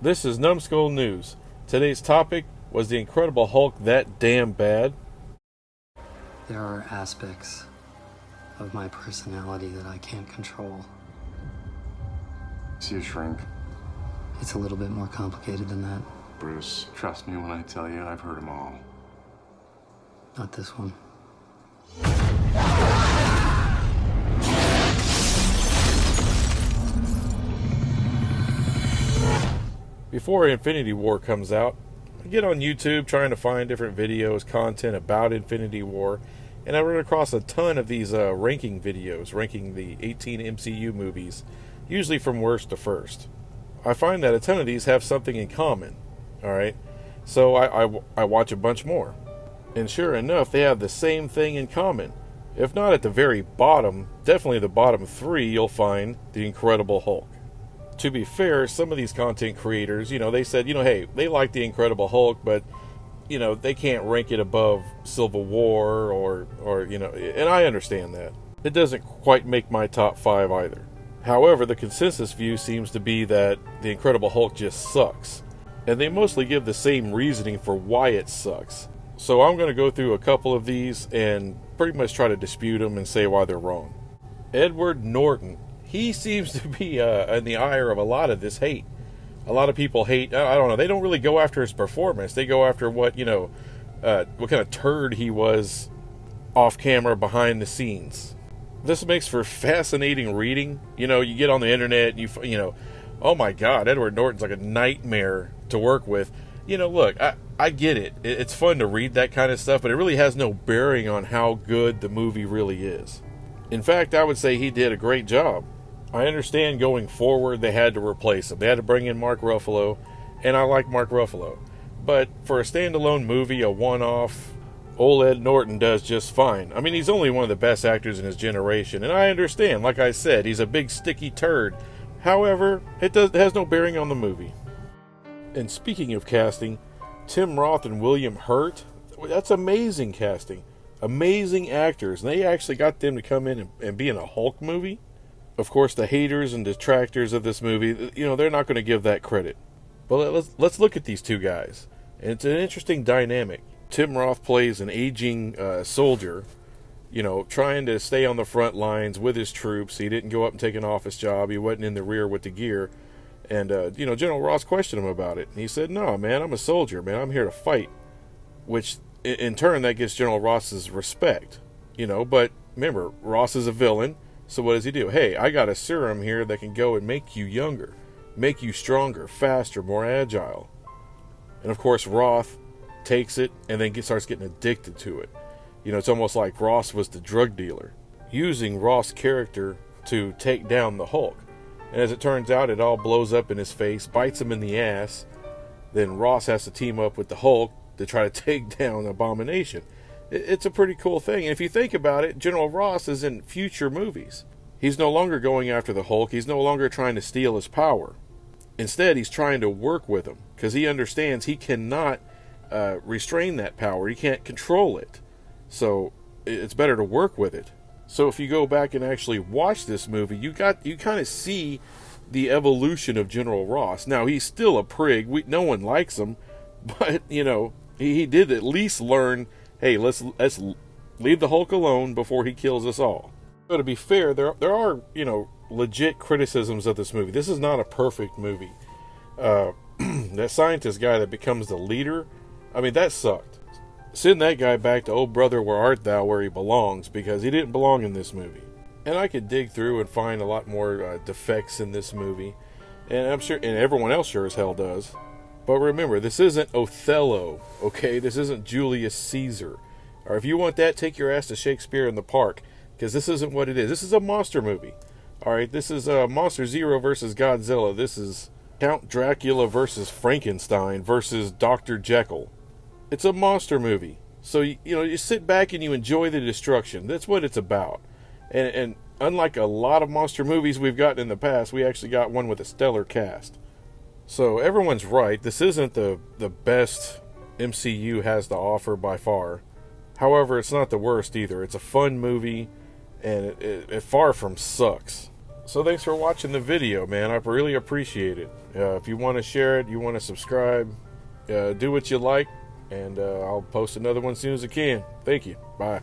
This is Numbskull News. Today's topic was the Incredible Hulk that damn bad? There are aspects of my personality that I can't control. See a shrink. It's a little bit more complicated than that. Bruce, trust me when I tell you, I've heard them all. Not this one. Before Infinity War comes out, I get on YouTube trying to find different videos, content about Infinity War, and I run across a ton of these ranking videos, ranking the 18 MCU movies, usually from worst to first. I find that a ton of these have something in common, alright? So I watch a bunch more. And sure enough, they have the same thing in common. If not at the very bottom, definitely the bottom three, you'll find the Incredible Hulk. To be fair, some of these content creators, they said, hey, they like the Incredible Hulk, but, they can't rank it above Civil War or, and I understand that. It doesn't quite make my top 5 either. However, the consensus view seems to be that the Incredible Hulk just sucks. And they mostly give the same reasoning for why it sucks. So I'm going to go through a couple of these and pretty much try to dispute them and say why they're wrong. Edward Norton. He seems to be in the ire of a lot of this hate. A lot of people hate, I don't know, they don't really go after his performance. They go after what kind of turd he was off camera behind the scenes. This makes for fascinating reading. You get on the internet and oh my God, Edward Norton's like a nightmare to work with. Look, I get it. It's fun to read that kind of stuff, but it really has no bearing on how good the movie really is. In fact, I would say he did a great job. I understand going forward they had to replace him. They had to bring in Mark Ruffalo, and I like Mark Ruffalo. But for a standalone movie, a one-off, old Ed Norton does just fine. I mean, he's only one of the best actors in his generation, and I understand, like I said, he's a big sticky turd. However, it has no bearing on the movie. And speaking of casting, Tim Roth and William Hurt, that's amazing casting. Amazing actors, and they actually got them to come in and be in a Hulk movie. Of course, the haters and detractors of this movie, they're not going to give that credit. But let's look at these two guys. And it's an interesting dynamic. Tim Roth plays an aging soldier, trying to stay on the front lines with his troops. He didn't go up and take an office job. He wasn't in the rear with the gear. And, General Ross questioned him about it. And he said, no, man, I'm a soldier, man. I'm here to fight. Which, in turn, that gets General Ross's respect. But remember, Ross is a villain. So what does he do? Hey, I got a serum here that can go and make you younger, make you stronger, faster, more agile. And of course, Roth takes it and then starts getting addicted to it. It's almost like Ross was the drug dealer, using Ross' character to take down the Hulk. And as it turns out, it all blows up in his face, bites him in the ass. Then Ross has to team up with the Hulk to try to take down Abomination. It's a pretty cool thing. And if you think about it, General Ross is in future movies. He's no longer going after the Hulk. He's no longer trying to steal his power. Instead, he's trying to work with him because he understands he cannot restrain that power. He can't control it. So it's better to work with it. So if you go back and actually watch this movie, you kind of see the evolution of General Ross. Now, he's still a prig. No one likes him. But, he did at least learn, hey, let's leave the Hulk alone before he kills us all. So to be fair, there are, legit criticisms of this movie. This is not a perfect movie. That scientist guy that becomes the leader, I mean, that sucked. Send that guy back to old brother where art thou, where he belongs, because he didn't belong in this movie. And I could dig through and find a lot more defects in this movie. And I'm sure, and everyone else sure as hell does. But remember, this isn't Othello, okay? This isn't Julius Caesar. Or if you want that, take your ass to Shakespeare in the Park, because this isn't what it is. This is a monster movie. Alright, this is Monster Zero versus Godzilla. This is Count Dracula versus Frankenstein versus Dr. Jekyll. It's a monster movie. So, you sit back and you enjoy the destruction. That's what it's about. And unlike a lot of monster movies we've gotten in the past, we actually got one with a stellar cast. So everyone's right. This isn't the best MCU has to offer by far. However, it's not the worst either. It's a fun movie, and it far from sucks. So thanks for watching the video, man. I really appreciate it. If you want to share it, you want to subscribe, do what you like, and I'll post another one as soon as I can. Thank you. Bye.